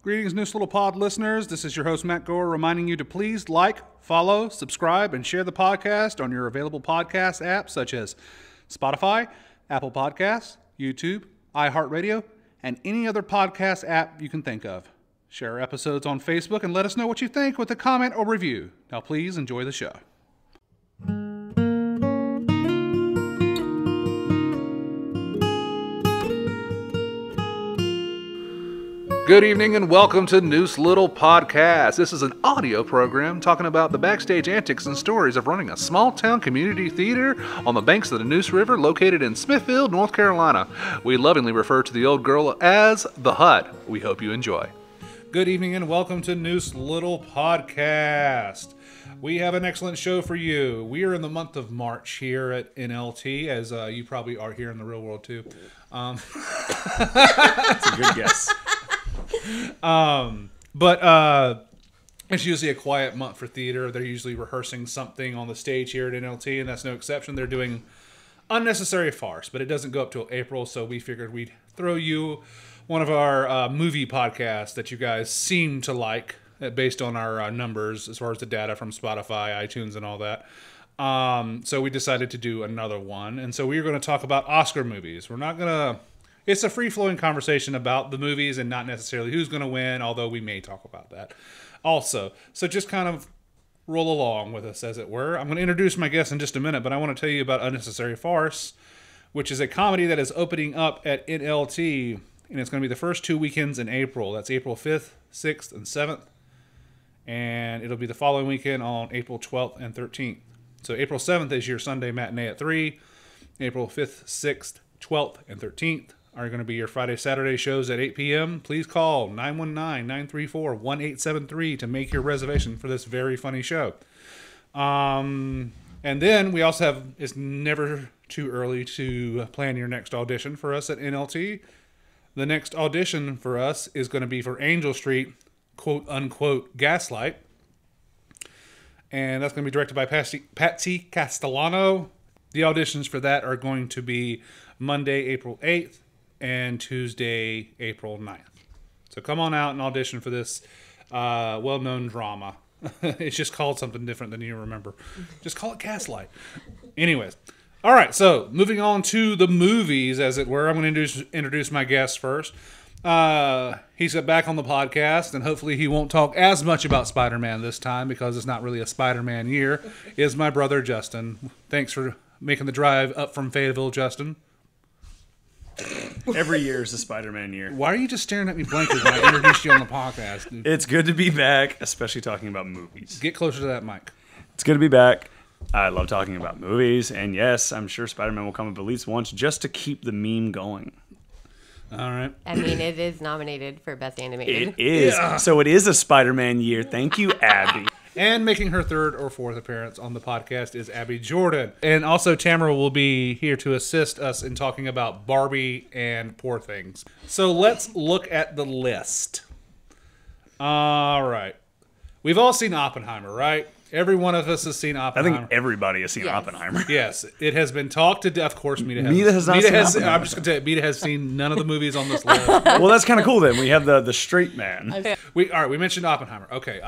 Greetings, Neuse Little Pod listeners. This is your host, Matt Gore, reminding you to please like, follow, subscribe, and share the podcast on your available podcast apps such as Spotify, Apple Podcasts, YouTube, iHeartRadio, and any other podcast app you can think of. Share our episodes on Facebook and let us know what you think with a comment or review. Now, please enjoy the show. Good evening and welcome to Neuse Little Podcast. This is an audio program talking about the backstage antics and stories of running a small-town community theater on the banks of the Neuse River located in Smithfield, North Carolina. We lovingly refer to the old girl as the Hut. We hope you enjoy. Good evening and welcome to Neuse Little Podcast. We have an excellent show for you. We are in the month of March here at NLT, as you probably are here in the real world too. That's a good guess. But it's usually a quiet month for theater. They're usually rehearsing something on the stage here at NLT, and that's no exception. They're doing Unnecessary Farce, but it doesn't go up till April, so we figured we'd throw you one of our movie podcasts that you guys seem to like, based on our numbers as far as the data from Spotify, iTunes, and all that. So we decided to do another one, and so we're going to talk about Oscar movies. We're not going to... It's a free-flowing conversation about the movies and not necessarily who's going to win, although we may talk about that also. So just kind of roll along with us, as it were. I'm going to introduce my guest in just a minute, but I want to tell you about Unnecessary Farce, which is a comedy that is opening up at NLT, and it's going to be the first 2 weekends in April. That's April 5th, 6th, and 7th, and it'll be the following weekend on April 12th and 13th. So April 7th is your Sunday matinee at 3. April 5th, 6th, 12th, and 13th are going to be your Friday, Saturday shows at 8 p.m. Please call 919-934-1873 to make your reservation for this very funny show. And then we also have, it's never too early to plan your next audition for us at NLT. The next audition for us is going to be for Angel Street, quote unquote, Gaslight. And that's going to be directed by Patsy Castellano. The auditions for that are going to be Monday, April 8th, and Tuesday, April 9th. So come on out and audition for this well-known drama. It's just called something different than you remember. Just call it Gaslight. Anyways. All right, so moving on to the movies, as it were. I'm going to introduce my guest first. He's back on the podcast, and hopefully he won't talk as much about Spider-Man this time because it's not really a Spider-Man year. Is my brother, Justin. Thanks for making the drive up from Fayetteville, Justin. Every year is a Spider-Man year. Why are you just staring at me blankly when I introduced you on the podcast, dude? It's good to be back, especially talking about movies. Get closer to that mic. It's good to be back. I love talking about movies, and yes, I'm sure Spider-Man will come up at least once just to keep the meme going. All right. I mean, it is nominated for Best Animated. It is. Yeah. So it is a Spider-Man year. Thank you, Abby. And making her third or fourth appearance on the podcast is Abby Jordan. And also Tamara will be here to assist us in talking about Barbie and Poor Things. So let's look at the list. All right. We've all seen Oppenheimer, right? Every one of us has seen Oppenheimer. I think everybody has seen Oppenheimer. Yes, it has been talked to death. Of course, Mita has not seen Oppenheimer. I'm just going to tell you, Mita has seen none of the movies on this list. Well, that's kind of cool then. We have the straight man. All right, we mentioned Oppenheimer. Okay,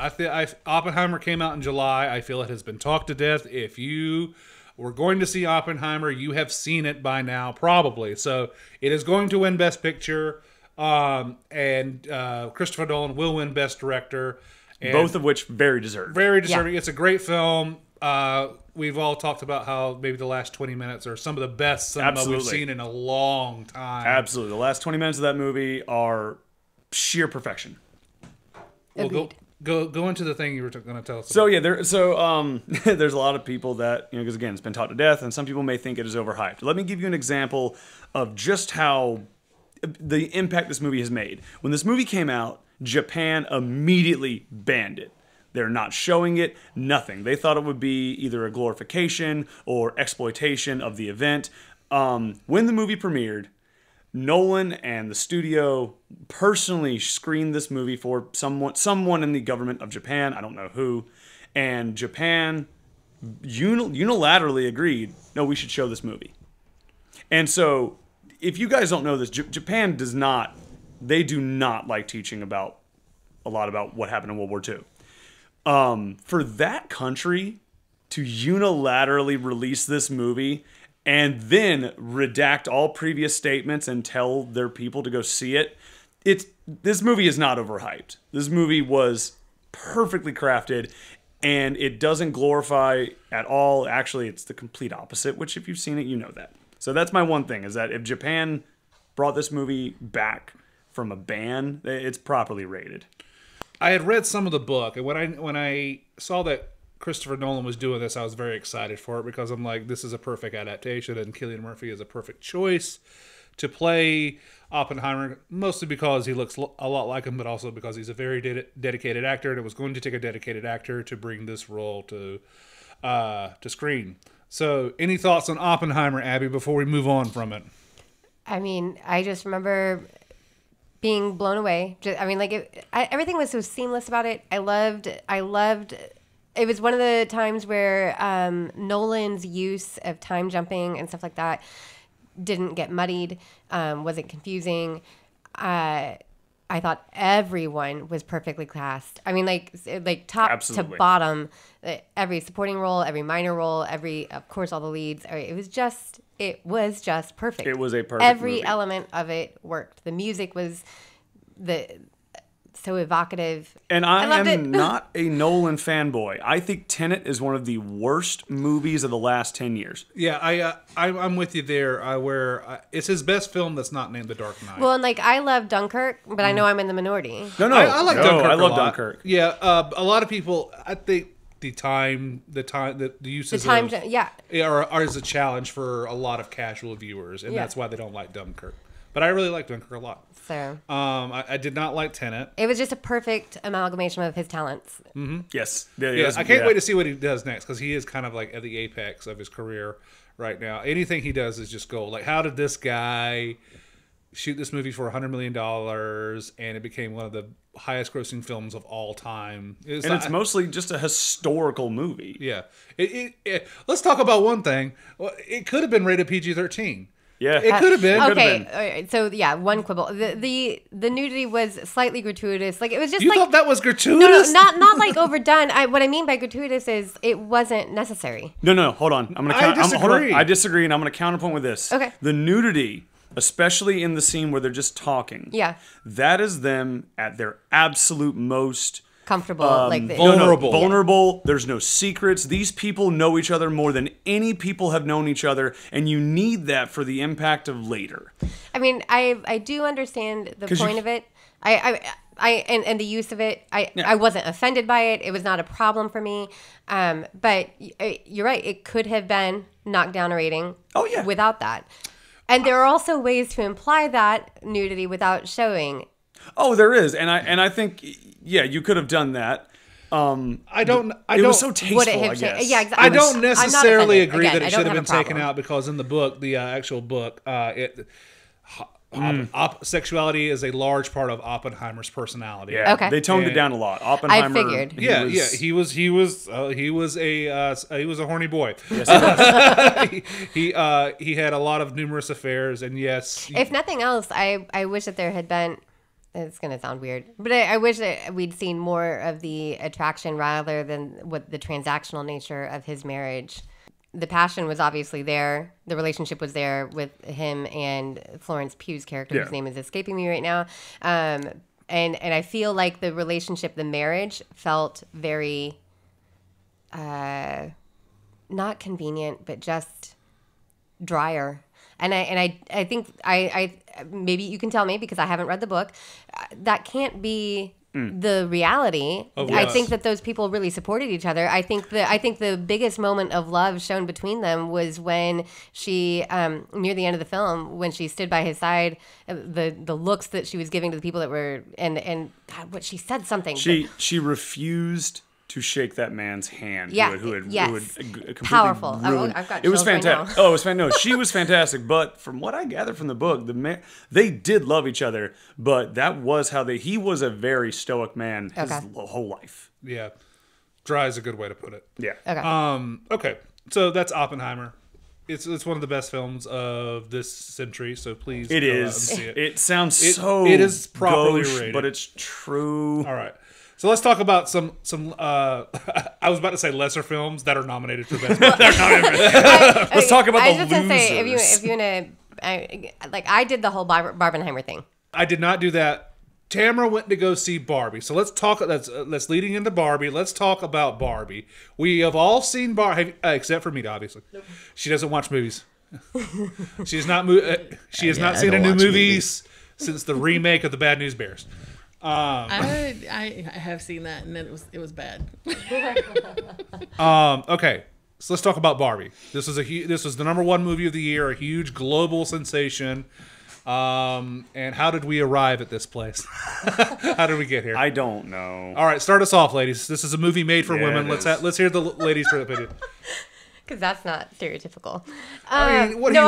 Oppenheimer came out in July. I feel it has been talked to death. If you were going to see Oppenheimer, you have seen it by now, probably. So it is going to win Best Picture, and Christopher Nolan will win Best Director. And both of which very deserved. Very deserving. Yeah. It's a great film. We've all talked about how maybe the last 20 minutes are some of the best cinema we've seen in a long time. Absolutely. The last 20 minutes of that movie are sheer perfection. Well, go into the thing you were going to tell us about. So, yeah, there's a lot of people that, because again, it's been taught to death, and some people may think it is overhyped. Let me give you an example of just how the impact this movie has made. When this movie came out, Japan immediately banned it. They're not showing it, nothing. They thought it would be either a glorification or exploitation of the event. When the movie premiered, Nolan and the studio personally screened this movie for someone in the government of Japan, I don't know who, and Japan unilaterally agreed, no, we should show this movie. And so, if you guys don't know this, Japan does not, they do not like teaching about a lot about what happened in World War II. For that country to unilaterally release this movie and then redact all previous statements and tell their people to go see it, this movie is not overhyped. This movie was perfectly crafted, and it doesn't glorify at all. Actually, it's the complete opposite, which if you've seen it, you know that. So that's my one thing, is that if Japan brought this movie back from a ban, it's properly rated. I had read some of the book, and when I saw that Christopher Nolan was doing this, I was very excited for it, because I'm like, this is a perfect adaptation, and Cillian Murphy is a perfect choice to play Oppenheimer, mostly because he looks a lot like him, but also because he's a very dedicated actor, and it was going to take a dedicated actor to bring this role to screen. So, any thoughts on Oppenheimer, Abby, before we move on from it? I mean, I just remember being blown away. Everything was so seamless about it. I loved. It was one of the times where Nolan's use of time jumping and stuff like that didn't get muddied, wasn't confusing. I thought everyone was perfectly cast. I mean, like top Absolutely. to bottom, every supporting role, every minor role, of course, all the leads. It was just perfect. It was a perfect Every movie. element of it worked. The music was so evocative. And I loved am it. not a Nolan fanboy. I think Tenet is one of the worst movies of the last 10 years. Yeah, I'm with you there. Where it's his best film that's not named The Dark Knight. Well, and I love Dunkirk, but I know I'm in the minority. No, I like Dunkirk. I love a lot. Dunkirk. Yeah, a lot of people. I think the uses The time, of yeah. are is a challenge for a lot of casual viewers, and Yeah. that's why they don't like Dunkirk. But I really like Dunkirk a lot. So I did not like Tenet. it was just a perfect amalgamation of his talents. Yes. Yeah, I can't wait to see what he does next, because he is kind of like at the apex of his career right now. Anything he does is just gold. Like, how did this guy shoot this movie for $100 million and it became one of the highest grossing films of all time? It's mostly just a historical movie. Yeah. Let's talk about one thing. Well, it could have been rated PG-13. Yeah. It could have been. Okay, all right, so yeah, one quibble. The nudity was slightly gratuitous. Like, it was just You like thought that was gratuitous? no, not like overdone. What I mean by gratuitous is it wasn't necessary. No, hold on. I'm gonna I disagree. I disagree, and I'm gonna counterpoint with this. Okay. The nudity, especially in the scene where they're just talking. Yeah. That is them at their absolute most Comfortable, vulnerable. Vulnerable. There's no secrets. These people know each other more than any people have known each other, and you need that for the impact of later. I mean, I do understand the point of it. And the use of it. I wasn't offended by it. It was not a problem for me. But you're right. It could have been knocked down a rating. Oh, yeah. Without that. And there are also ways to imply that nudity without showing. Oh, there is, and I think you could have done that. It was so tasteful, Would it have I guess. changed? Yeah, exactly. I don't necessarily I'm not offended. agree Again, that I it don't should have have been a taken problem. out, because in the book, the actual book, sexuality is a large part of Oppenheimer's personality. Yeah, Okay. they toned it down a lot. Oppenheimer. figured. He was a horny boy. Yes, he had a lot of numerous affairs, and yes, If nothing else, I wish that there had been. It's going to sound weird, but I wish that we'd seen more of the attraction rather than what the transactional nature of his marriage. The passion was obviously there. The relationship was there with him and Florence Pugh's character, whose name is escaping me right now. And I feel like the relationship, the marriage, felt very not convenient, but just drier. And I think I maybe you can tell me, because I haven't read the book, that can't be the reality. I think that those people really supported each other. I think the biggest moment of love shown between them was when she near the end of the film, when she stood by his side, the looks that she was giving to the people that were and God, what she said something. She refused to shake that man's hand. Yeah, who had yes. completely Powerful. ruined. I've got It was chills right fantastic. now. Oh, it was fantastic. No, she was fantastic. But from what I gathered from the book, they did love each other. But that was how he was a very stoic man his whole life. dry is a good way to put it. Yeah. Okay. Okay, so that's Oppenheimer. It's one of the best films of this century, so please It go out and is. see it. It sounds It is properly gauche, rated. but it's true. All right. So let's talk about some I was about to say lesser films that are nominated for best. Let's talk about I the was just gonna say, losers. if you wanna, I did the whole Barbenheimer thing. I did not do that. Tamara went to go see Barbie. So let's talk. Let's leading into Barbie. Let's talk about Barbie. We have all seen Barbie, except for me, obviously. Nope. She doesn't watch movies. She has not. She has not seen a new movies since the remake of the Bad News Bears. I have seen that, and it was bad. Okay, so let's talk about Barbie. This was the #1 movie of the year, a huge global sensation. And how did we arrive at this place? How did we get here? I don't know. All right, start us off, ladies. This is a movie made for women. it Let's hear the ladies' opinion. Because that's not stereotypical. I mean, what do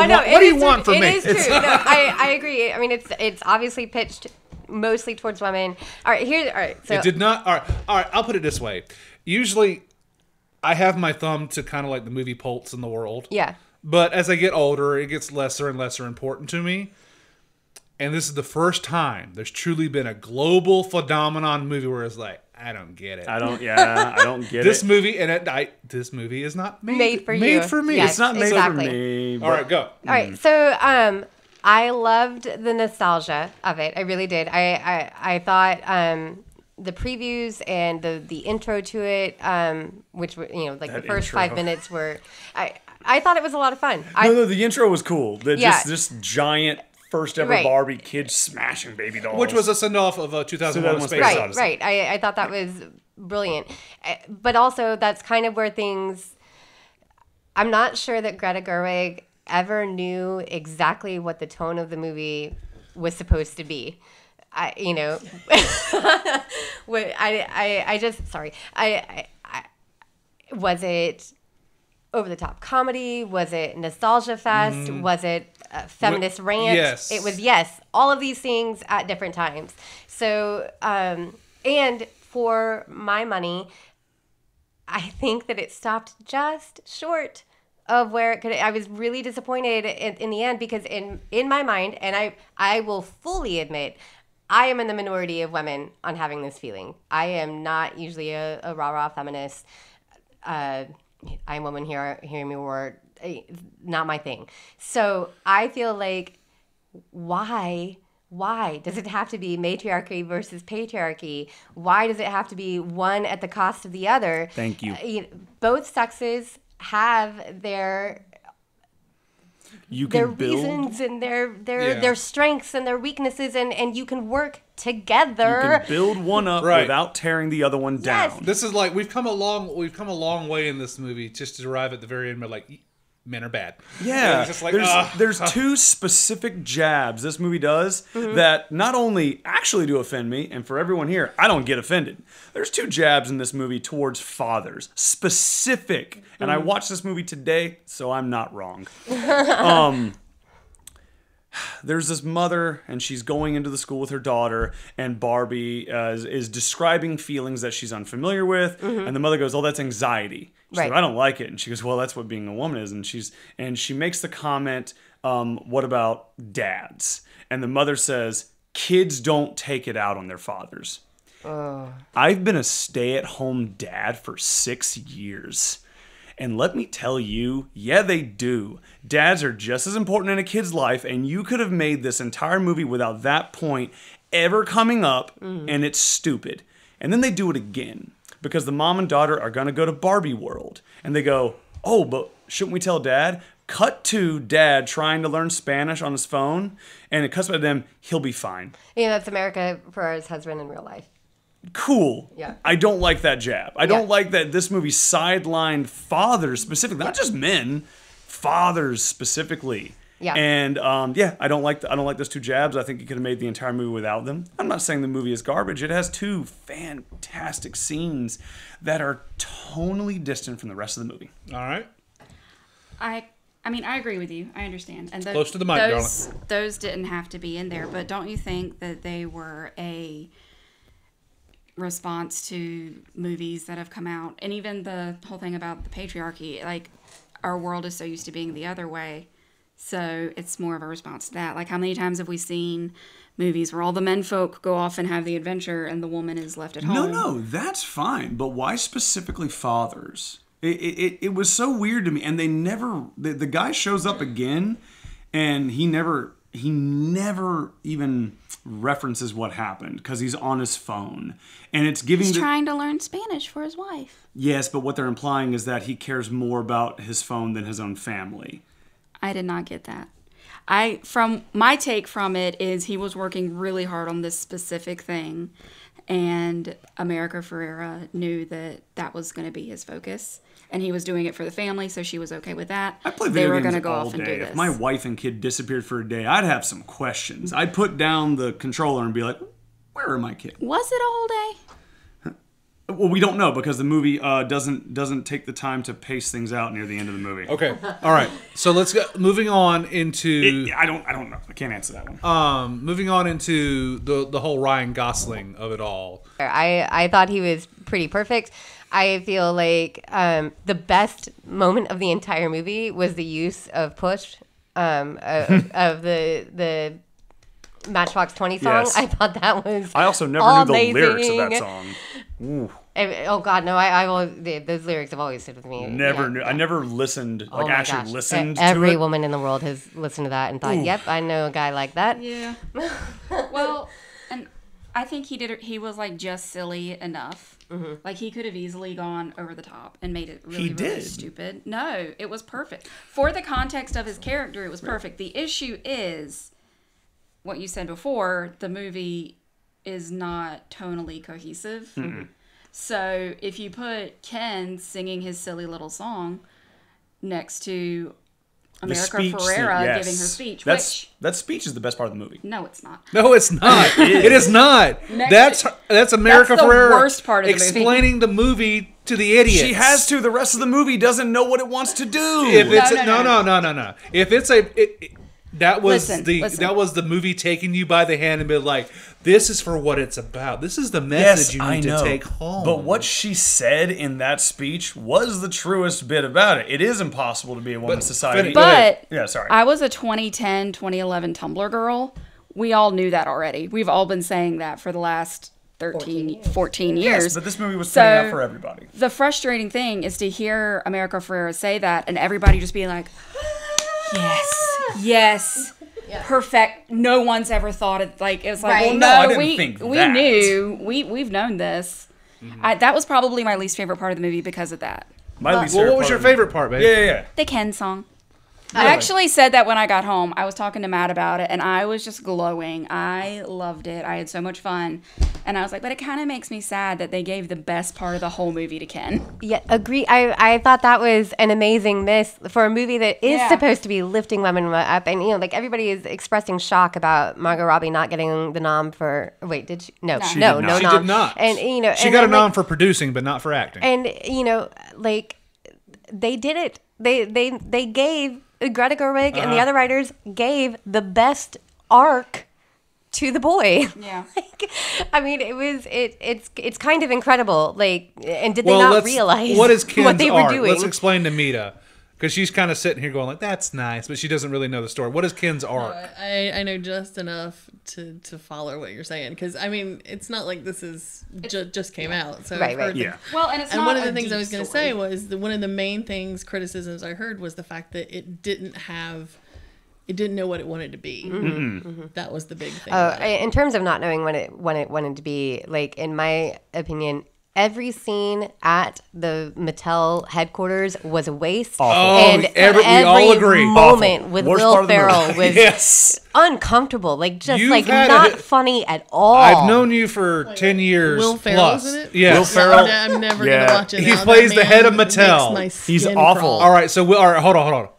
you want from me? It is true. No, I agree. I mean, it's obviously pitched mostly towards women. All right. So It did not. All right. I'll put it this way. Usually, I have my thumb to kind of like the movie Pulse in the world. yeah. But as I get older, it gets lesser and lesser important to me. And this is the first time there's truly been a global phenomenon movie where it's like, I don't get it. I don't get This it. movie this movie is not made for you. Made for me. Yes, It's not made exactly. for me. All right, go. All right. So I loved the nostalgia of it. I really did. I thought the previews and the intro to it, which were like the first intro. 5 minutes were, I thought it was a lot of fun. No, the intro was cool. Yeah. This giant first ever Right. Barbie kid smashing baby dolls. Which was a send off of 2001: Space Right, Odyssey. right. I thought that was brilliant. But also, that's kind of where things. I'm not sure that Greta Gerwig ever knew exactly what the tone of the movie was supposed to be. Was it over the top comedy? Was it nostalgia fest? Was it feminist rant? Yes. It was, yes. All of these things at different times. So, and for my money, I think that it stopped just short of where it could. I was really disappointed in the end because in my mind, and I will fully admit, I am in the minority of women on having this feeling. I am not usually a rah-rah feminist. I'm a woman, hear me roar. Not my thing. So I feel like, why does it have to be matriarchy versus patriarchy? Why does it have to be one at the cost of the other? Thank you. Both sexes have their reasons and their strengths and their weaknesses, and you can work together. You can build one up Right. without tearing the other one Yes. down. This is like we've come a long way in this movie just to arrive at the very end. But like, men are bad. Yeah, It's just like, there's two specific jabs this movie does that not only actually do offend me, and for everyone here, I don't get offended. There's two jabs in this movie towards fathers, specific. And I watched this movie today, so I'm not wrong. There's this mother, and she's going into the school with her daughter, and Barbie is describing feelings that she's unfamiliar with, and the mother goes, "Oh, that's anxiety." She's Right. like, "I don't like it," and she goes, "Well, that's what being a woman is." And she makes the comment, "What about dads?" And the mother says, "Kids don't take it out on their fathers." I've been a stay-at-home dad for 6 years. And let me tell you, yeah, they do. Dads are just as important in a kid's life, and you could have made this entire movie without that point ever coming up, and it's stupid. And then they do it again, because the mom and daughter are going to go to Barbie World. And they go, "Oh, but shouldn't we tell Dad?" Cut to Dad trying to learn Spanish on his phone, and it cuts by them, "He'll be fine." That's America for his husband in real life. Cool. Yeah. I don't like that jab. I don't Yeah. like that this movie sidelined fathers specifically, not just men, fathers specifically. Yeah. And I don't like those two jabs. I think you could have made the entire movie without them. I'm not saying the movie is garbage. It has two fantastic scenes that are tonally distant from the rest of the movie. All right. I mean, I agree with you. I understand. And Close to the mic, those didn't have to be in there, but don't you think that they were a response to movies that have come out, and even the whole thing about the patriarchy? Like, our world is so used to being the other way. So it's more of a response to that. Like, how many times have we seen movies where all the men folk go off and have the adventure and the woman is left at home? No, that's fine. But why specifically fathers? It was so weird to me. And they never, the guy shows up again and he never even references what happened because he's on his phone. And it's giving He's trying to learn Spanish for his wife. Yes, but what they're implying is that he cares more about his phone than his own family. I did not get that. From my take from it is he was working really hard on this specific thing, and America Ferrera knew that that was going to be his focus, and he was doing it for the family, so she was okay with that. I play They video were games gonna go all off and day. do this. If my wife and kid disappeared for a day, I'd have some questions. I'd put down the controller and be like, "Where are my kids?" Was it a whole day? Well, we don't know because the movie doesn't take the time to pace things out near the end of the movie. Okay. All right. So let's go. Moving on into. I don't know. I can't answer that one. Moving on into the whole Ryan Gosling of it all. I thought he was pretty perfect. I feel like the best moment of the entire movie was the use of Push of the Matchbox 20 song. Yes. I thought that was I also never knew the amazing. lyrics of that song. Ooh. Oh God, no! Those lyrics have always stayed with me. Never knew. I never listened. Oh my actually gosh. listened Every to it. woman in the world has listened to that and thought, "Yep, I know a guy like that." Yeah. Well, and I think he was like just silly enough. Mm-hmm. Like he could have easily gone over the top and made it really really stupid. No, it was perfect for the context of his character. It was perfect. The issue is what you said before. The movie is not tonally cohesive. Mm-hmm. So if you put Ken singing his silly little song next to America Ferrera giving her speech, that speech is the best part of the movie. No, it's not. No, it's not. It is not. That's America That's the Ferrera worst part of the movie. explaining the movie to the idiots. She has to. The rest of the movie doesn't know what it wants to do. If it's no. If it's that was Listen. that was the movie taking you by the hand and be like, this is for what it's about. This is the message you need to take home. But what she said in that speech was the truest bit about it. It is impossible to be a woman's society. But yeah, sorry. I was a 2010, 2011 Tumblr girl. We all knew that already. We've all been saying that for the last 14 years. Yes, but this movie was putting out for everybody. The frustrating thing is to hear America Ferrera say that and everybody just being like, yes. Yeah. Perfect. No one's ever thought it. Like it's like, right. well, no, I we didn't think we that. knew we've known this. Mm-hmm. That was probably my least favorite part of the movie because of that. What was your favorite part, babe? Yeah. The Ken song. I actually said that when I got home. I was talking to Matt about it, and I was just glowing. I loved it. I had so much fun. And I was like, but it kind of makes me sad that they gave the best part of the whole movie to Ken. Yeah, agree. I thought that was an amazing miss for a movie that is supposed to be lifting women up. And, like, everybody is expressing shock about Margot Robbie not getting the nom for... Wait, did she? No, She nom. did not. And, she got a nom for producing, but not for acting. And, like, they did it. They gave... Greta Gerwig and the other writers gave the best arc to the boy. Yeah. I mean, it's kind of incredible. Like, and did they not realize what is Ken's what they were arc? doing? Let's explain to Mita. Because she's kind of sitting here going like, that's nice, but she doesn't really know the story. What is Ken's arc? I know just enough to follow what you're saying. Because, I mean, it's not like this is just came out. So right. Well, and it's and not one of the things I was going to say was one of the main criticisms I heard was the fact that it didn't know what it wanted to be. Mm-hmm. That was the big thing. In terms of not knowing what it wanted to be, like, in my opinion, every scene at the Mattel headquarters was a waste. Awful. And we all agree. Moment Awful. with Worst Will part of the Ferrell movie. was Yes. uncomfortable. Like, just You've like had not funny at all. I've known you for 10 years Will Ferrell's plus. in it? Yes. Will Ferrell. I'm never going to watch it He now. plays That the man head of makes Mattel. my He's skin awful. crawl. All right, so hold on.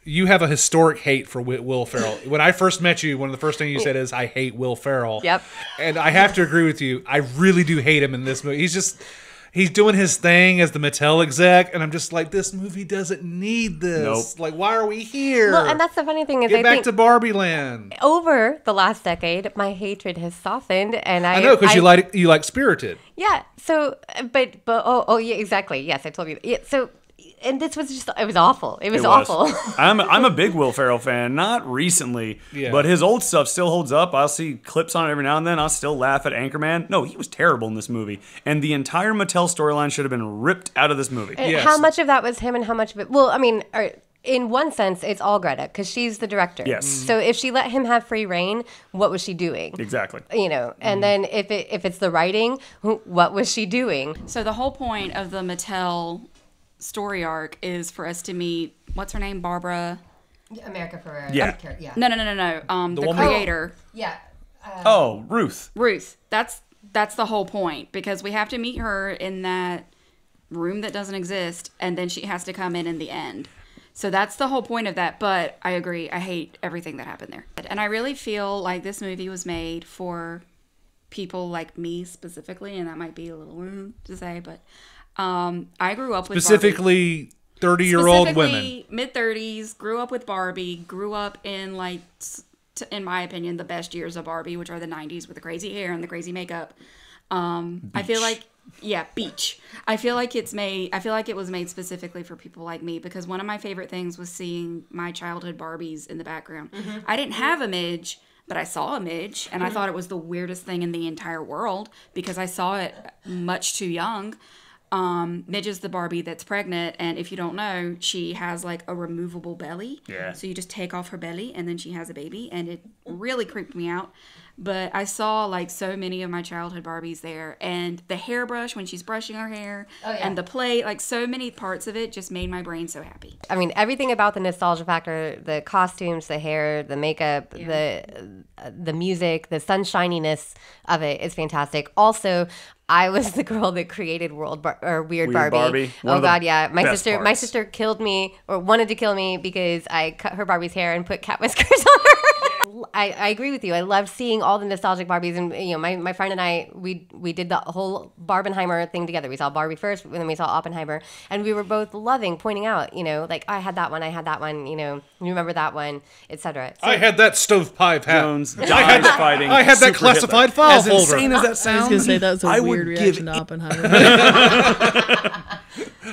You have a historic hate for Will Ferrell. When I first met you, one of the first things you said is, I hate Will Ferrell. Yep. And I have to agree with you. I really do hate him in this movie. He's doing his thing as the Mattel exec, and I'm just like, this movie doesn't need this. Nope. Like, why are we here? Well, and that's the funny thing is, Get I back think to Barbie Land. over the last decade, my hatred has softened, and I know, because you like Spirited. Yeah. So, but yeah, exactly. Yes, I told you. Yeah, so And this was just, it was awful. It was awful. I'm a big Will Ferrell fan, not recently, but his old stuff still holds up. I'll see clips on it every now and then. I'll still laugh at Anchorman. No, he was terrible in this movie. And the entire Mattel storyline should have been ripped out of this movie. And how much of that was him and how much of it, well, I mean, in one sense, it's all Greta, because she's the director. Yes. So if she let him have free reign, what was she doing? Exactly. You know, and then if it's the writing, what was she doing? So the whole point of the Mattel story arc is for us to meet, what's her name, Barbara? America Ferrera. Yeah. No. The creator. Yeah. Ruth. Ruth. That's the whole point, because we have to meet her in that room that doesn't exist, and then she has to come in the end. So that's the whole point of that. But I agree. I hate everything that happened there. And I really feel like this movie was made for people like me specifically, and that might be a little to say, but I grew up with specifically 30-year-old women, mid-30s. Grew up with Barbie. Grew up in in my opinion, the best years of Barbie, which are the 90s with the crazy hair and the crazy makeup. I feel like Beach. I feel like it was made specifically for people like me, because one of my favorite things was seeing my childhood Barbies in the background. I didn't have a Midge, but I saw a Midge, and I thought it was the weirdest thing in the entire world because I saw it much too young. Midge is the Barbie that's pregnant, and if you don't know, she has like a removable belly. Yeah. So you just take off her belly, and then she has a baby, and it really creeped me out. But I saw like so many of my childhood Barbies there, and the hairbrush when she's brushing her hair, and the plate, like so many parts of it just made my brain so happy. I mean, everything about the nostalgia factor, the costumes, the hair, the makeup, the music, the sunshininess of it is fantastic. Also, I was the girl that created Weird Barbie. Oh God, yeah. My sister killed me, or wanted to kill me, because I cut her Barbie's hair and put cat whiskers on her. I agree with you. I loved seeing all the nostalgic Barbies, and you know, my friend and I, we did the whole Barbenheimer thing together. We saw Barbie first, and then we saw Oppenheimer, and we were both pointing out, you know, like I had that one, you know, you remember that one, etc. So, I had that stovepipe hat. Jones, dies fighting. I had that classified file As folder. insane as that sounds, I was gonna say that was a weird reaction to Oppenheimer.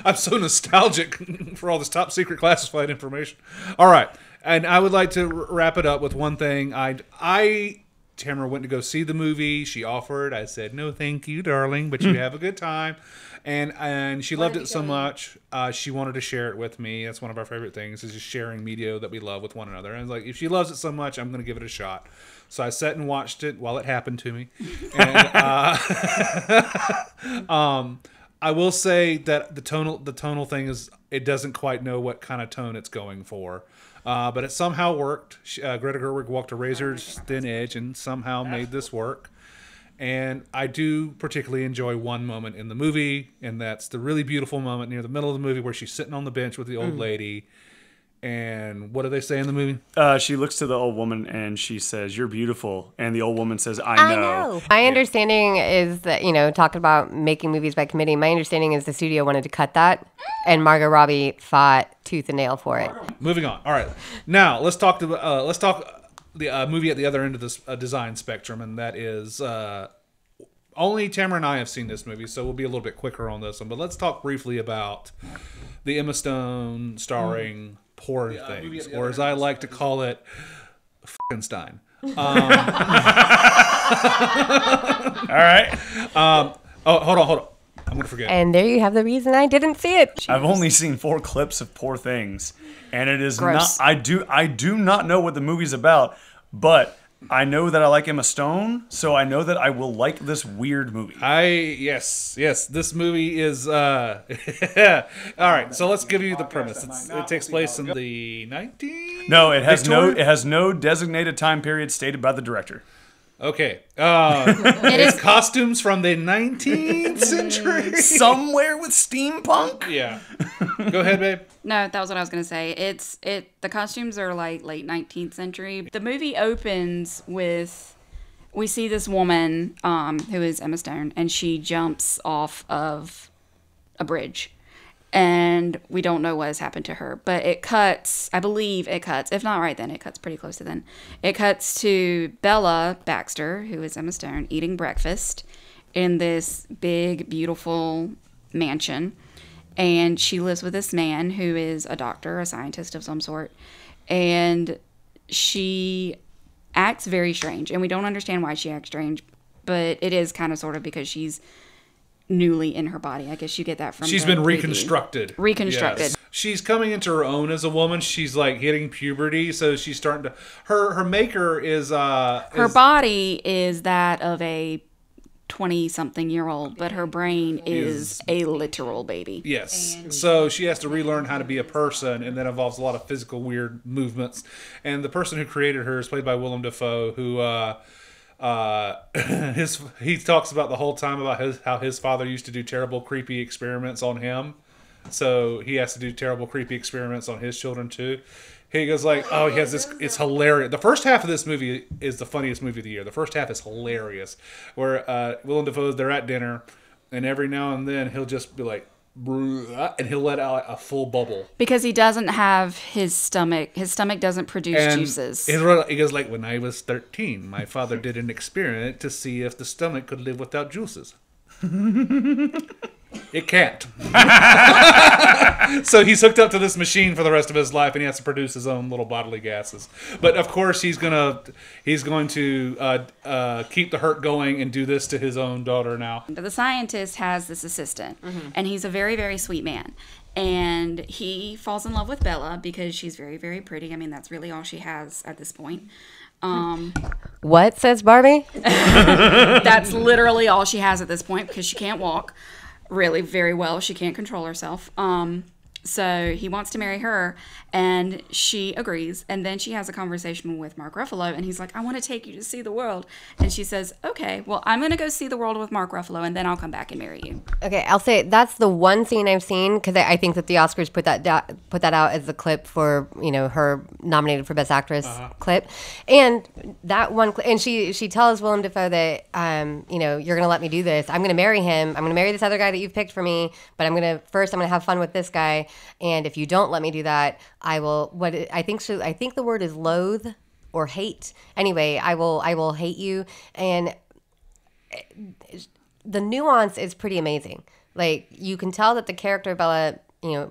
I'm so nostalgic for all this top secret classified information. All right. And I would like to wrap it up with one thing. Tamara went to go see the movie. She offered. I said, no, thank you, darling, but you have a good time. And she loved it so much, she wanted to share it with me. That's one of our favorite things, is just sharing media that we love with one another. And like, if she loves it so much, I'm going to give it a shot. So I sat and watched it while it happened to me. And I will say that the tonal thing is, it doesn't quite know what kind of tone it's going for. But it somehow worked. Greta Gerwig walked a razor's thin edge and somehow made this work. And I do particularly enjoy one moment in the movie, and that's the really beautiful moment near the middle of the movie where she's sitting on the bench with the old lady. And what do they say in the movie? She looks to the old woman and she says, "You're beautiful." And the old woman says, I know. My understanding is that, you know, talking about making movies by committee, my understanding is the studio wanted to cut that, and Margot Robbie fought tooth and nail for it. Moving on. All right. Now, let's talk the movie at the other end of this design spectrum, and that is only Tamara and I have seen this movie, so we'll be a little bit quicker on this one. But let's talk briefly about the Emma Stone starring Poor Things, or as I like to call it, Frankenstein. All right. Hold on. I'm gonna forget. And there you have the reason I didn't see it. I've only seen 4 clips of Poor Things, and it is Gross. not. I do not know what the movie's about, but I know that I like Emma Stone, so I know that I will like this weird movie. Yes. This movie is. All right, so let's give you the premise. It takes place in the 19. No, it has no designated time period stated by the director. Okay. It's costumes from the 19th century. Somewhere with steampunk? Yeah. Go ahead, babe. No, that was what I was going to say. The costumes are like late 19th century. The movie opens with, we see this woman who is Emma Stone, and she jumps off of a bridge. And we don't know what has happened to her. But it cuts, I believe it cuts. If not right then, it cuts pretty close to then. It cuts to Bella Baxter, who is Emma Stone, eating breakfast in this big, beautiful mansion. and she lives with this man who is a doctor, a scientist of some sort, and she acts very strange, and we don't understand why she acts strange, but it is kind of sort of because she's newly in her body. I guess you get that from she's the been preview. reconstructed. Yes. She's coming into her own as a woman. She's like hitting puberty, so she's starting to her maker is her body is that of a 20-something-year-old, but her brain is a literal baby. Yes. So she has to relearn how to be a person, and that involves a lot of physical weird movements. And the person who created her is played by Willem Dafoe, who he talks about the whole time about how his father used to do terrible, creepy experiments on him. So he has to do terrible, creepy experiments on his children too. He goes like, oh, he has this. It's hilarious. The first half of this movie is the funniest movie of the year. The first half is hilarious, where Willem Dafoe's they're at dinner, and every now and then he'll just be like, and he'll let out a full bubble because he doesn't have his stomach. His stomach doesn't produce juices. He goes like, when I was 13, my father did an experiment to see if the stomach could live without juices. It can't. So he's hooked up to this machine for the rest of his life, and he has to produce his own little bodily gases. But of course, he's going to keep the hurt going and do this to his own daughter now. But the scientist has this assistant, and he's a very, very sweet man. And he falls in love with Bella because she's very, very pretty. I mean, that's really all she has at this point. What says Barbie? That's literally all she has at this point because she can't walk really very well. She can't control herself. So he wants to marry her, and she agrees. And then she has a conversation with Mark Ruffalo, and he's like, I want to take you to see the world. And she says, okay, well, I'm going to go see the world with Mark Ruffalo, and then I'll come back and marry you. Okay, I'll say that's the one scene I've seen, because I think that the Oscars put that out as the clip for, her nominated for Best Actress clip. And that one, and she tells Willem Dafoe that, you're going to let me do this. I'm going to marry him. I'm going to marry this other guy that you've picked for me, but I'm going to have fun with this guy. And if you don't let me do that, I will. I think the word is loathe or hate. Anyway, I will hate you. And the nuance is pretty amazing. Like, you can tell that the character Bella,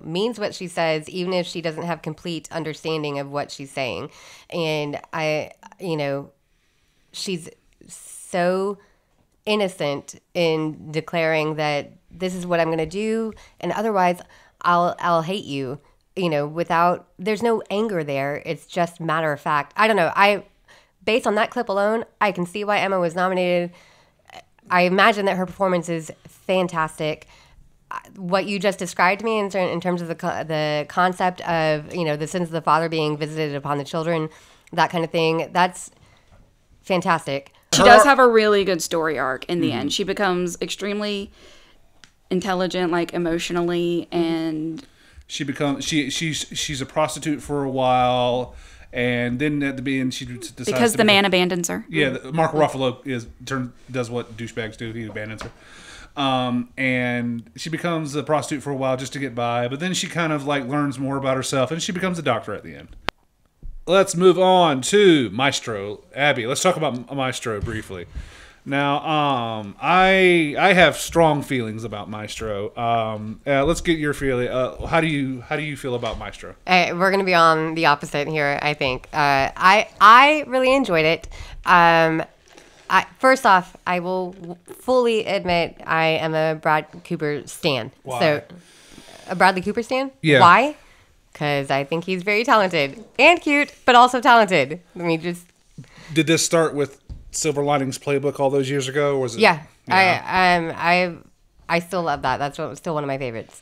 means what she says, even if she doesn't have complete understanding of what she's saying. And she's so innocent in declaring that this is what I'm going to do, and otherwise I'll hate you, without, there's no anger there. It's just matter of fact. I don't know. Based on that clip alone, I can see why Emma was nominated. I imagine that her performance is fantastic. What you just described to me in terms of the concept of, the sins of the father being visited upon the children, that kind of thing, that's fantastic. She does have a really good story arc in the end. She becomes extremely intelligent, like emotionally, and she's a prostitute for a while, and then at the end she decides because the man abandons her. Yeah, Mark Ruffalo does what douchebags do. He abandons her, and she becomes a prostitute for a while just to get by. But then she kind of like learns more about herself, and she becomes a doctor at the end. Let's move on to Maestro. Abby, let's talk about Maestro briefly. Now, I have strong feelings about Maestro. Let's get your feeling. How do you feel about Maestro? We're going to be on the opposite here, I think. I really enjoyed it. First off, I will fully admit I am a Brad Cooper stan. Why? So, a Bradley Cooper stan? Yeah. Why? Because I think he's very talented and cute, but also talented. Did this start with Silver Linings Playbook all those years ago? Or was it? Yeah. I still love that. That's still one of my favorites.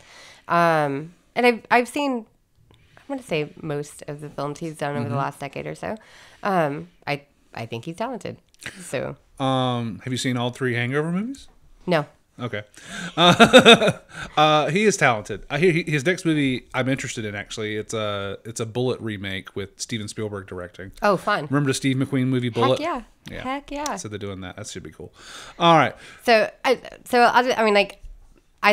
And I've seen, I'm going to say most of the films he's done over the last decade or so. I think he's talented. So. Have you seen all 3 Hangover movies? No. Okay. He is talented. His next movie I'm interested in, actually. It's a Bullet remake with Steven Spielberg directing. Oh, fun. Remember the Steve McQueen movie Bullet? Heck yeah. So they're doing that. That should be cool. All right. So I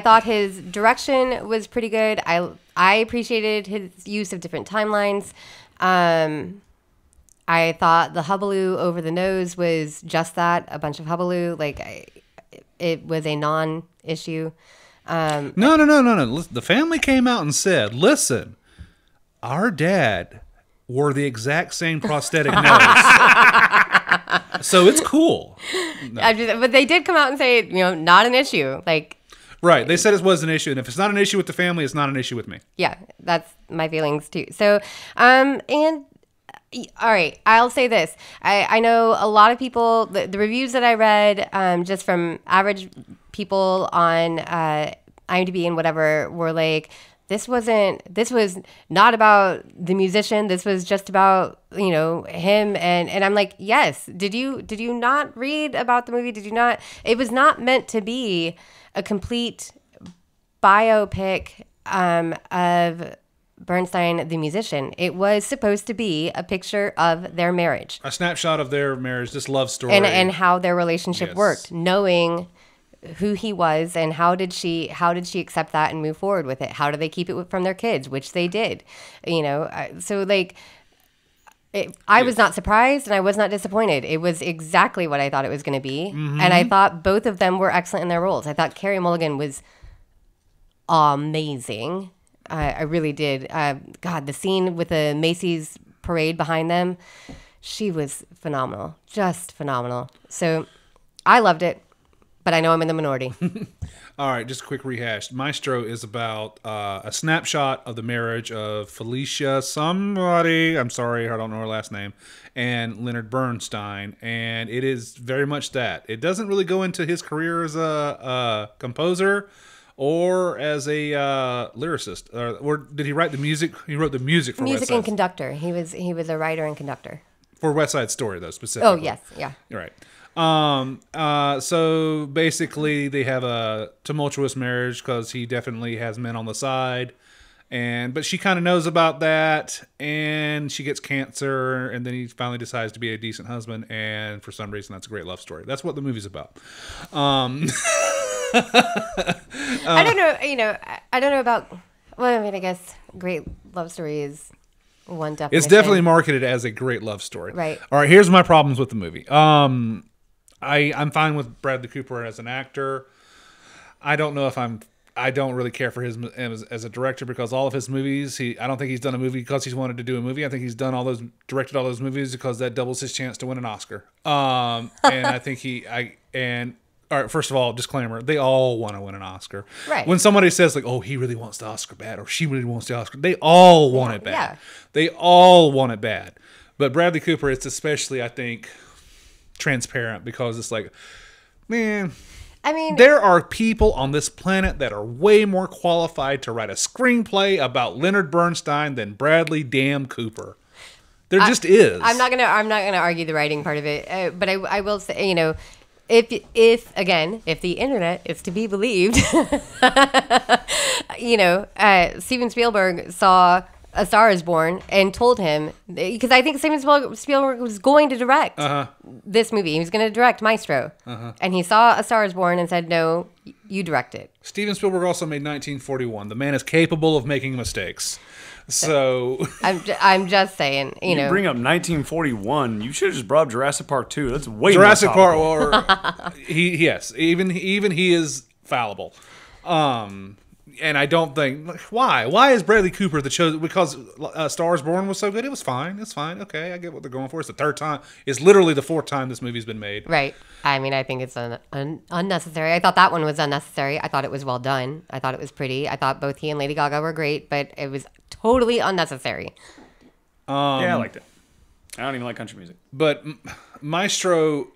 thought his direction was pretty good. I appreciated his use of different timelines. I thought the hubbaloo over the nose was just that, a bunch of hubbaloo. It was a non-issue. No. The family came out and said, listen, our dad wore the exact same prosthetic nose. So it's cool. No. But they did come out and say, not an issue. Like, right. They said it was an issue. And if it's not an issue with the family, it's not an issue with me. yeah, that's my feelings too. So, all right, I'll say this. I know a lot of people, the reviews that I read, just from average people on IMDb and whatever, were like, this was not about the musician. This was just about, him. And I'm like, yes. Did you not read about the movie? Did you not? It was not meant to be a complete biopic of Bernstein, the musician. It was supposed to be a picture of their marriage. A snapshot of their marriage, this love story. And how their relationship Yes. worked, knowing who he was and how did she accept that and move forward with it? How do they keep it from their kids, which they did, so like I was not surprised and I was not disappointed. It was exactly what I thought it was going to be. And I thought both of them were excellent in their roles. I thought Carey Mulligan was amazing. I really did. God, the scene with the Macy's parade behind them, she was phenomenal, just phenomenal. So I loved it. But I know I'm in the minority. All right, just a quick rehash. Maestro is about a snapshot of the marriage of Felicia somebody, I'm sorry, I don't know her last name, and Leonard Bernstein. And it is very much that. It doesn't really go into his career as a composer or as a lyricist. Or did he write the music? He wrote the music for Music West Side. and conductor. He was a writer and conductor. For West Side Story, though, specifically. Oh, yes. Yeah. You're right. So basically they have a tumultuous marriage because he definitely has men on the side, but she kind of knows about that, and she gets cancer, and then he finally decides to be a decent husband, and for some reason that's a great love story. That's what the movie's about. I don't know, I don't know about, well, I mean, I guess great love story is one definition. It's definitely marketed as a great love story. Right. All right, here's my problems with the movie. I'm fine with Bradley Cooper as an actor. I don't really care for him as a director because all of his movies, I don't think he's done a movie because he's wanted to do a movie. I think he's directed all those movies because that doubles his chance to win an Oscar. And I think all right, first of all, disclaimer, they all want to win an Oscar. Right. When somebody says like, oh, he really wants the Oscar bad, or she really wants the Oscar, they all want it bad. Yeah. They all want it bad. But Bradley Cooper, it's especially, I think, transparent because it's like, man, I mean, there are people on this planet that are way more qualified to write a screenplay about Leonard Bernstein than Bradley damn Cooper. There just is. I'm not gonna argue the writing part of it, but I will say, if the internet is to be believed, Steven Spielberg saw A Star Is Born and told him, because I think Steven Spielberg was going to direct this movie. He was going to direct Maestro. And he saw A Star Is Born and said, no, you direct it. Steven Spielberg also made 1941. The man is capable of making mistakes. So I'm just saying, You bring up 1941. You should have just brought up Jurassic Park 2. That's way Jurassic more Park, or even he is fallible. And I don't think why is Bradley Cooper the chosen, because Star Is Born was so good. It was fine. It's fine. Okay, I get what they're going for. It's the third time. It's literally the fourth time this movie's been made. Right. I mean, I think it's unnecessary. I thought that one was unnecessary. I thought it was well done. I thought it was pretty. I thought both he and Lady Gaga were great, but it was totally unnecessary. Yeah, I liked it. I don't even like country music. But Maestro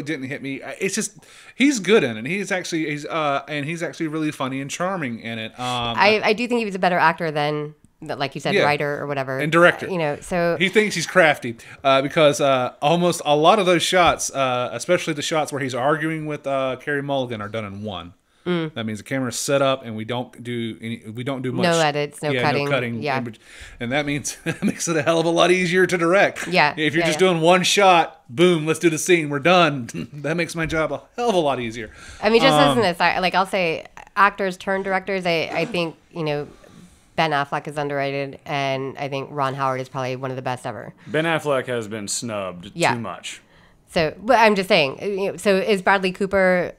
didn't hit me. It's just he's good in it. He's actually really funny and charming in it. I do think he was a better actor than, like you said, writer or whatever, and director. So he thinks he's crafty because almost a lot of those shots, especially the shots where he's arguing with Carey Mulligan, are done in one. That means the camera's set up and we don't do much. No edits, no cutting. Yeah. And that means it makes it a hell of a lot easier to direct. Yeah. If you're just doing one shot, boom, let's do the scene, we're done. That makes my job a hell of a lot easier. I mean, just listen to this. I'll say actors turn directors. I think, Ben Affleck is underrated, and I think Ron Howard is probably one of the best ever. Ben Affleck has been snubbed too much. So, but I'm just saying, so is Bradley Cooper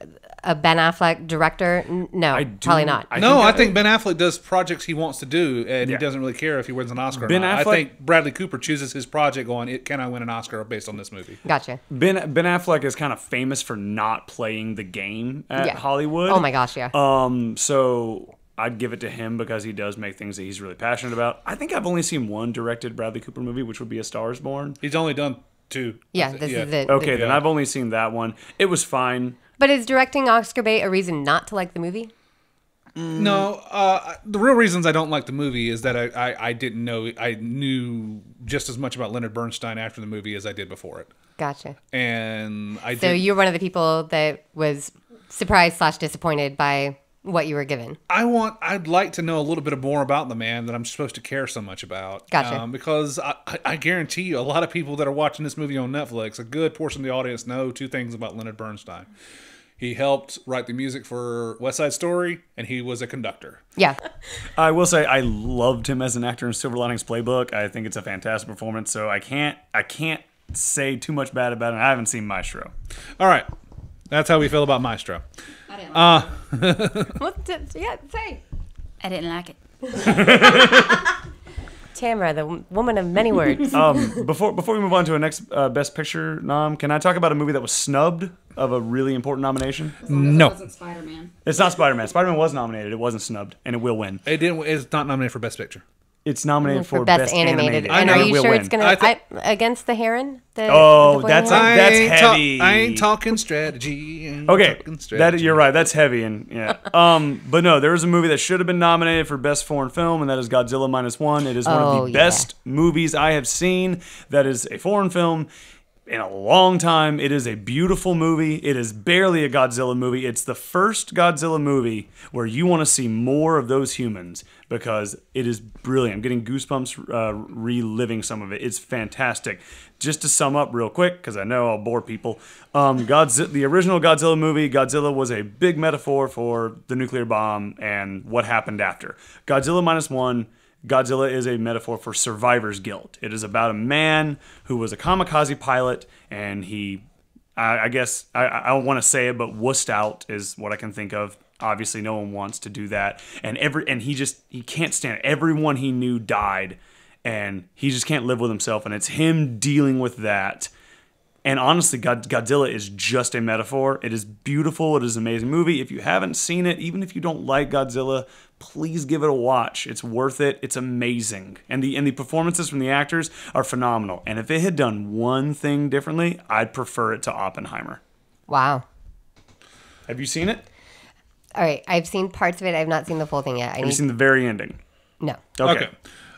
a Ben Affleck director? No, probably not. I think Ben Affleck does projects he wants to do, and he doesn't really care if he wins an Oscar or not. I think Bradley Cooper chooses his project going, can I win an Oscar based on this movie? Gotcha. Ben Affleck is kind of famous for not playing the game at Hollywood. Oh my gosh, yeah. So I'd give it to him because he does make things that he's really passionate about. I think I've only seen one directed Bradley Cooper movie, which would be A Star Is Born. He's only done 2. Yeah, this is it. Okay, then I've only seen that one. It was fine. But is directing Oscar bait a reason not to like the movie? No, the real reasons I don't like the movie is that I didn't know, I knew just as much about Leonard Bernstein after the movie as I did before it. Gotcha. And So you're one of the people that was surprised / disappointed by what you were given. I'd like to know a little bit more about the man that I'm supposed to care so much about. Gotcha. Because I guarantee you, a lot of people that are watching this movie on Netflix, a good portion of the audience know 2 things about Leonard Bernstein. He helped write the music for West Side Story, and he was a conductor. Yeah. I will say I loved him as an actor in Silver Linings Playbook. I think it's a fantastic performance, so I can't say too much bad about it. I haven't seen Maestro. All right. That's how we feel about Maestro. I didn't like it. Say. I didn't like it. Tamara, the woman of many words. Before we move on to a next Best Picture nom, can I talk about a movie that was snubbed of a really important nomination? No. It wasn't Spider-Man. It's not Spider-Man. Spider-Man was nominated. It wasn't snubbed, and it will win. It's not nominated for Best Picture. It's nominated for Best Animated. And are you sure it's going to... Against the Heron? That's heavy. I ain't talking strategy. Okay, you're right. That's heavy. And yeah. But no, there was a movie that should have been nominated for Best Foreign Film, and that is Godzilla -1. It is one of the best movies I have seen that is a foreign film in a long time. It is a beautiful movie. It is barely a Godzilla movie. It's the first Godzilla movie where you want to see more of those humans because it is brilliant. I'm getting goosebumps reliving some of it. It's fantastic. Just to sum up real quick, because I know I'll bore people, the original Godzilla movie, Godzilla was a big metaphor for the nuclear bomb and what happened after. Godzilla -1, Godzilla is a metaphor for survivor's guilt. It is about a man who was a kamikaze pilot, and I guess, I don't want to say it, but wussed out is what I can think of. Obviously, no one wants to do that. And he can't stand it. Everyone he knew died, and he just can't live with himself, and it's him dealing with that. And honestly, Godzilla is just a metaphor. It is beautiful. It is an amazing movie. If you haven't seen it, even if you don't like Godzilla, please give it a watch. It's worth it. It's amazing. And the performances from the actors are phenomenal. And if it had done one thing differently, I'd prefer it to Oppenheimer. Wow. Have you seen it? All right. I've seen parts of it. I've not seen the full thing yet. Have you seen the very ending? No. Okay.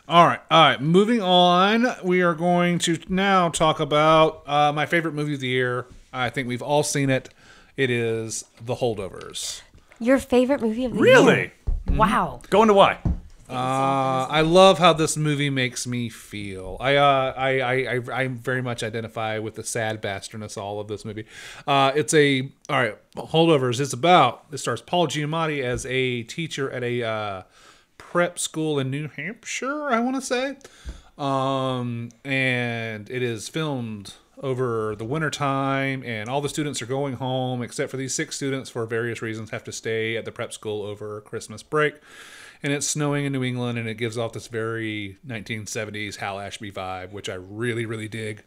All right. Moving on, we are going to now talk about my favorite movie of the year. I think we've all seen it. It is The Holdovers. Your favorite movie of the year? Really? Wow. Go into why. I love how this movie makes me feel. I very much identify with the sad bastardness all of this movie. Holdovers. It stars Paul Giamatti as a teacher at a prep school in New Hampshire, I want to say. And it is filmed over the wintertime, and all the students are going home, except for these 6 students, for various reasons, have to stay at the prep school over Christmas break. And it's snowing in New England, and it gives off this very 1970s Hal Ashby vibe, which I really, really dig.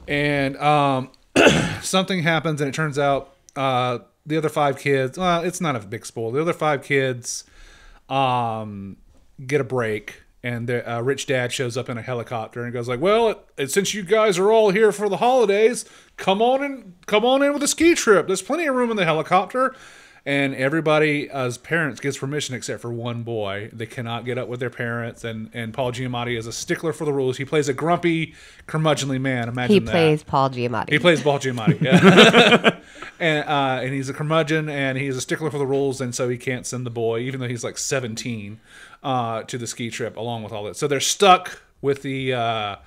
And something happens, and it turns out the other 5 kids, well, it's not a big spoil. The other 5 kids get a break, and the rich dad shows up in a helicopter and goes like, well, since you guys are all here for the holidays, come on in with a ski trip. There's plenty of room in the helicopter. And everybody, as parents, gets permission except for one boy. They cannot get up with their parents, and Paul Giamatti is a stickler for the rules. He plays a grumpy, curmudgeonly man. Imagine that. He plays Paul Giamatti. He plays Paul Giamatti, yeah. And he's a curmudgeon, and he's a stickler for the rules, and so he can't send the boy, even though he's like 17, to the ski trip along with all that. So they're stuck with the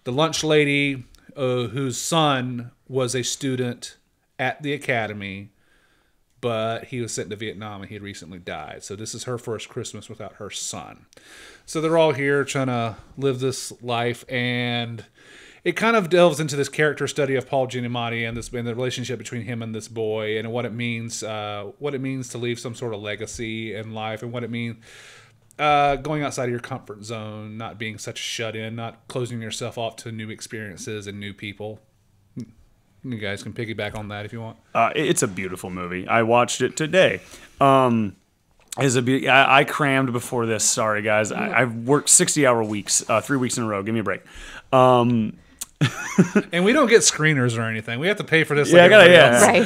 lunch lady whose son was a student at the academy, but he was sent to Vietnam and he had recently died. So this is her first Christmas without her son. So they're all here trying to live this life, and it kind of delves into this character study of Paul Giamatti and the relationship between him and this boy, and what it means to leave some sort of legacy in life, and what it means going outside of your comfort zone, not being such a shut in, not closing yourself off to new experiences and new people. You guys can piggyback on that if you want. It's a beautiful movie. I watched it today. I crammed before this. Sorry, guys. I've worked 60-hour weeks, 3 weeks in a row. Give me a break. And we don't get screeners or anything. We have to pay for this. Yeah, Right.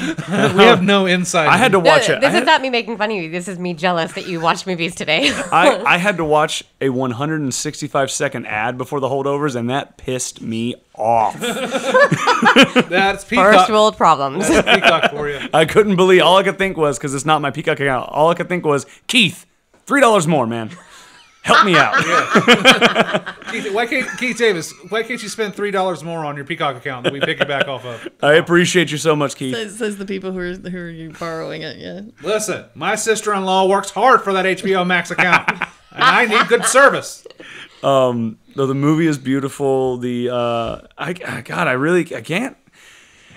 We have no insight. I had to watch it. This is not me making fun of you. This is me jealous that you watch movies today. I had to watch a 165-second ad before The Holdovers, and that pissed me off. That's Peacock. First world problems. That's Peacock for you. I couldn't believe. All I could think was, because it's not my Peacock account, all I could think was, Keith, $3 more, man. Help me out. Keith Davis, why can't you spend $3 more on your Peacock account that we pick it back off of? I appreciate you so much, Keith. Says the people who are you borrowing it. Yeah. Listen, my sister-in-law works hard for that HBO Max account, and I need good service. Though the movie is beautiful, I can't.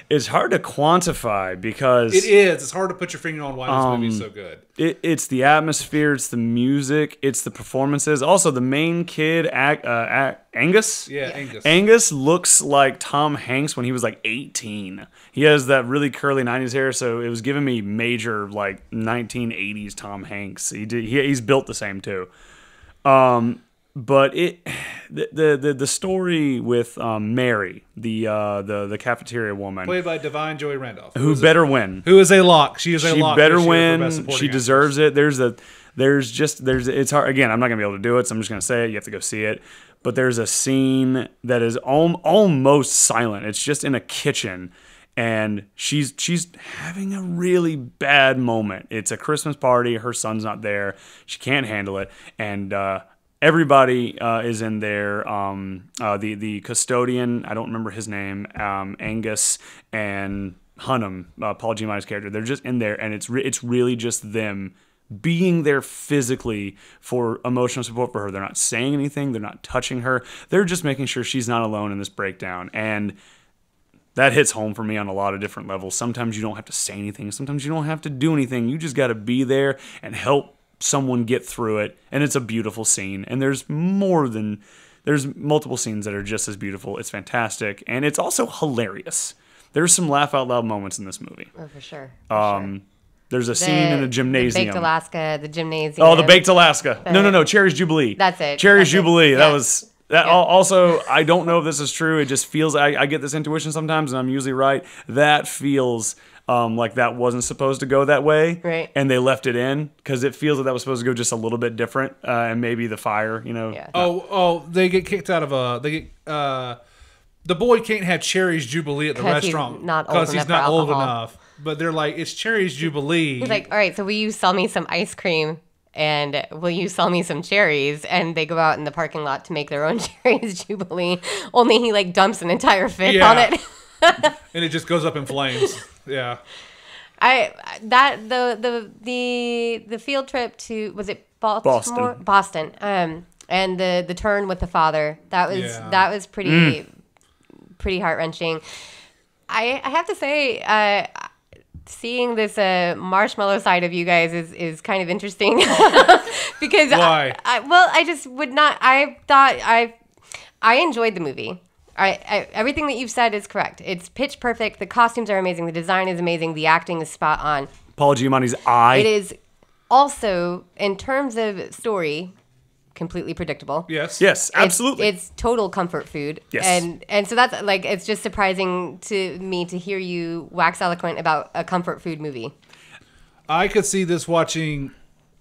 It's hard to quantify because it is. It's hard to put your finger on why this movie is so good. It's the atmosphere, it's the music, it's the performances. Also, the main kid, Angus. Yeah, Angus. Angus looks like Tom Hanks when he was like 18. He has that really curly 90s hair, so it was giving me major like 1980s Tom Hanks. He's built the same too. But the story with Mary, the cafeteria woman, played by Divine Joy Randolph, who better win. Who is a lock? She is a lock. She better win. She She deserves it. It's hard. Again, I'm not gonna be able to do it, so I'm just gonna say it. You have to go see it. But there's a scene that is almost silent. It's just in a kitchen, and she's having a really bad moment. It's a Christmas party. Her son's not there. She can't handle it, and everybody is in there. The custodian, I don't remember his name, Angus and Hunnam, Paul Giamatti's character. They're just in there, and it's really just them being there physically for emotional support for her. They're not saying anything. They're not touching her. They're just making sure she's not alone in this breakdown. And that hits home for me on a lot of different levels. Sometimes you don't have to say anything. Sometimes you don't have to do anything. You just got to be there and help someone get through it. And it's a beautiful scene. And there's multiple scenes that are just as beautiful. It's fantastic. And it's also hilarious. There's some laugh out loud moments in this movie. Oh, for sure. There's a scene in a gymnasium. The Baked Alaska, the gymnasium. Oh, the Baked Alaska. No. Cherry's Jubilee. That's it. Cherry's Jubilee. Yeah. That was... Also, I don't know if this is true. It just feels... I get this intuition sometimes, and I'm usually right. That feels like that wasn't supposed to go that way. Right. And they left it in, because it feels like that was supposed to go just a little bit different. And maybe the fire, Yeah. Oh, they get kicked out of a... the boy can't have Cherry's Jubilee at the restaurant because he's not old enough. But they're like, it's Cherry's Jubilee. He's like, all right, so will you sell me some ice cream? And will you sell me some cherries? And they go out in the parking lot to make their own Cherry's Jubilee. Only he dumps an entire fifth on it. And it just goes up in flames. Yeah. The field trip to, was it Baltimore? Boston. And the turn with the father. That was pretty heart-wrenching. I have to say, seeing this marshmallow side of you guys is kind of interesting. Because why? I just would not. I enjoyed the movie. Everything that you've said is correct. It's pitch perfect. The costumes are amazing. The design is amazing. The acting is spot on. Paul Giamatti's eye. It is also, in terms of story, completely predictable. Yes, absolutely. It's total comfort food. Yes. And so that's it's just surprising to me to hear you wax eloquent about a comfort food movie. I could see watching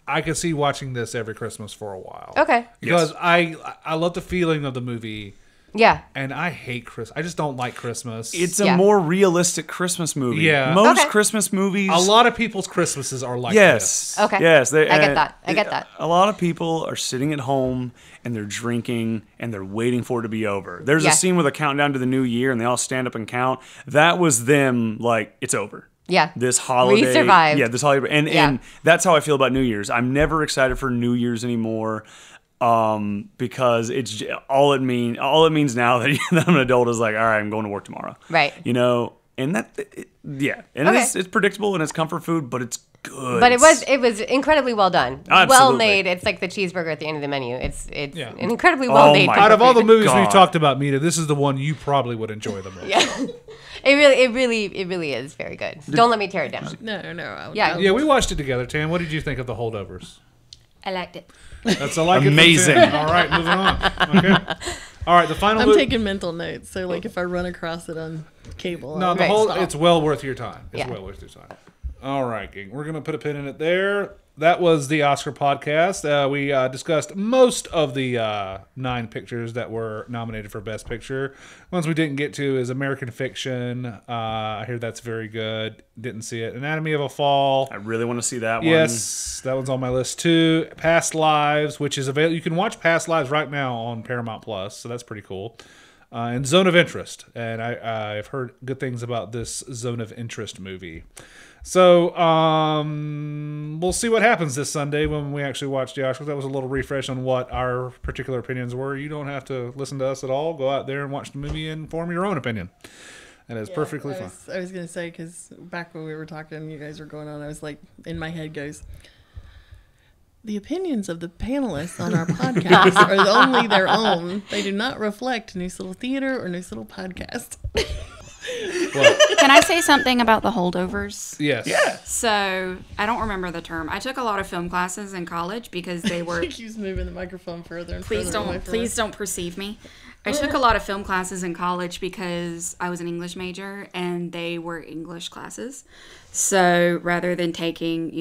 this every Christmas for a while. Okay. Because I love the feeling of the movie. Yeah. And I hate Christmas. I just don't like Christmas. It's a more realistic Christmas movie. Yeah. Most Christmas movies... A lot of people's Christmases are like this. Okay. Yes. I get that. A lot of people are sitting at home and they're drinking and they're waiting for it to be over. There's a scene with a countdown to the new year and they all stand up and count. That was them it's over. Yeah. This holiday. We survived. Yeah, this holiday. And that's how I feel about New Year's. I'm never excited for New Year's anymore. because it's all it means now that I'm an adult is like, all right, I'm going to work tomorrow. Right. You know, and it's predictable and it's comfort food, but it's good. But it was incredibly well done. Absolutely. Well made. It's like the cheeseburger at the end of the menu. It's an incredibly well made. Out of all the movies God. we've talked about, Mita, this is the one you probably would enjoy the most. Yeah. It really is very good. Don't let me tear it down. No. Yeah, we watched it together. Tam, what did you think of The Holdovers? I liked it. That's amazing. Amazing. All right, moving on. Okay. All right, the final. I'm taking mental notes, so like if I run across it on cable, No, it's well worth your time. It's Yeah. well worth your time. All right, gang. We're gonna put a pin in it there. That was the Oscar podcast. We discussed most of the 9 pictures that were nominated for Best Picture. Ones we didn't get to is American Fiction. I hear that's very good. Didn't see it. Anatomy of a Fall. I really want to see that one. Yes, that one's on my list too. Past Lives, which is available. You can watch Past Lives right now on Paramount Plus, so that's pretty cool. And Zone of Interest, and I've heard good things about this Zone of Interest movie. So we'll see what happens this Sunday when we actually watch the Oscars. That was a little refresh on what our particular opinions were. You don't have to listen to us at all. Go out there and watch the movie and form your own opinion. And it's perfectly fine. I was going to say, because back when we were talking, you guys were going on, I was like, in my head goes, the opinions of the panelists on our podcast are only their own. They do not reflect Neuse Little Theater or Neuse Little Podcast. Well, Can I say something about The Holdovers? yes. Yeah. So, I don't remember the term. I took a lot of film classes in college because they were... He keeps moving the microphone further and further away from Please us. don't perceive me. I took a lot of film classes in college because I was an English major and they were English classes. So rather than taking,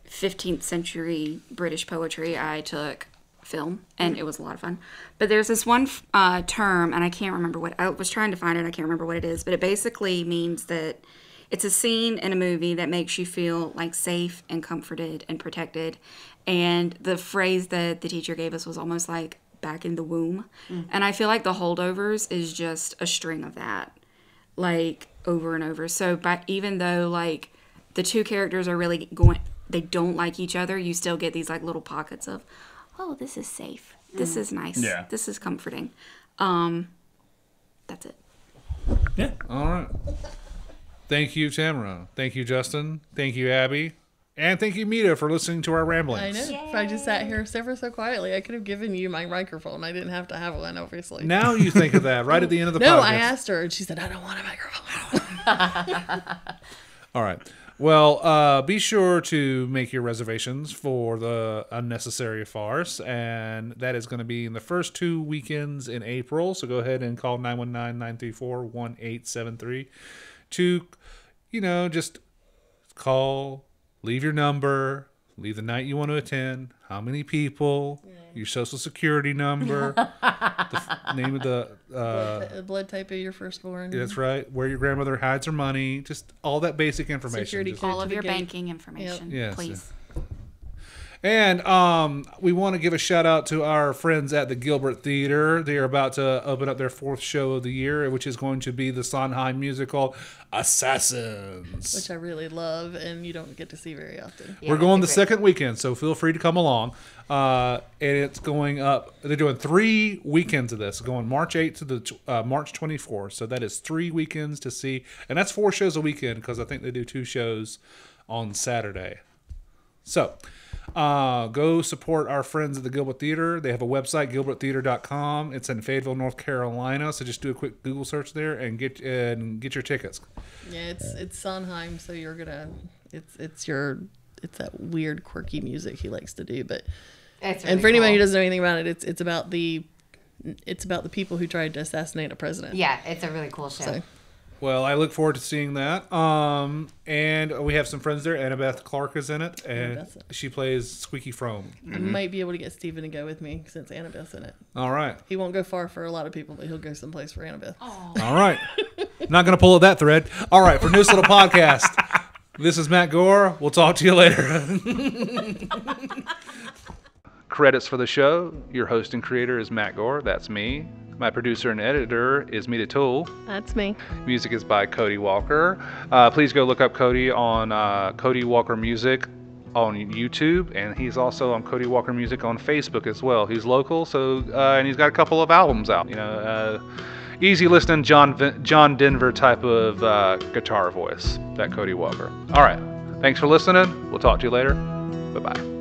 15th century British poetry, I took film and it was a lot of fun. But there's this one term, and I can't remember what, I was trying to find it, I can't remember what it is, but it basically means that it's a scene in a movie that makes you feel like safe and comforted and protected. And the phrase that the teacher gave us was almost like back in the womb. And I feel like The Holdovers is just a string of that, like over and over. So even though like the two characters are really they don't like each other, you still get these like little pockets of, oh, this is safe. This is nice. Yeah. This is comforting. That's it. Yeah. All right. Thank you, Tamara. Thank you, Justin. Thank you, Abby. And thank you, Mita, for listening to our ramblings. I know. If I just sat here so quietly, I could have given you my microphone. I didn't have to have one, obviously. Now you think of that right at the end of the podcast. No, I asked her, and she said, I don't want a microphone. All right. Well, be sure to make your reservations for the Unnecessary Farce, and that is going to be in the first 2 weekends in April. So go ahead and call 919-934-1873 to, just call, leave your number, leave the night you want to attend, how many people, your social security number, the name of the blood type of your firstborn. that's right, where your grandmother hides her money, just all that basic information. Security Just- code. All to of the your gate. banking information, Yes, please. And we want to give a shout out to our friends at the Gilbert Theater. They are about to open up their 4th show of the year, which is going to be the Sondheim musical Assassins. Which I really love, and you don't get to see very often. Yeah, We're going the that's a great- second weekend, so feel free to come along. And it's going up. They're doing 3 weekends of this, going March 8th to the March 24th. So that is 3 weekends to see, and that's 4 shows a weekend because I think they do 2 shows on Saturday. So go support our friends at the Gilbert Theater. They have a website, gilberttheater.com. It's in Fayetteville, North Carolina. So just do a quick Google search there and get your tickets. Yeah, it's Sondheim, so you're gonna it's that weird quirky music he likes to do. But It's and really for anybody cool. who doesn't know anything about it, it's about the people who tried to assassinate a president. Yeah, it's a really cool show. So Well, I look forward to seeing that. And we have some friends there. Annabeth Clark is in it, and Annabeth. she plays Squeaky Frome. I might be able to get Steven to go with me since Annabeth's in it. All right. He won't go far for a lot of people, but he'll go someplace for Annabeth. All right. Not going to pull at that thread. All right. For Neuse Little Podcast, this is Matt Gore. We'll talk to you later. Credits for the show. Your host and creator is Matt Gore. That's me. My producer and editor is Mita Toole. That's me. Music is by Cody Walker. Please go look up Cody on Cody Walker Music on YouTube, and he's also on Cody Walker Music on Facebook as well. He's local, so and he's got a couple of albums out. Easy listening, John Denver type of guitar voice, that Cody Walker. All right, thanks for listening. We'll talk to you later. Bye-bye.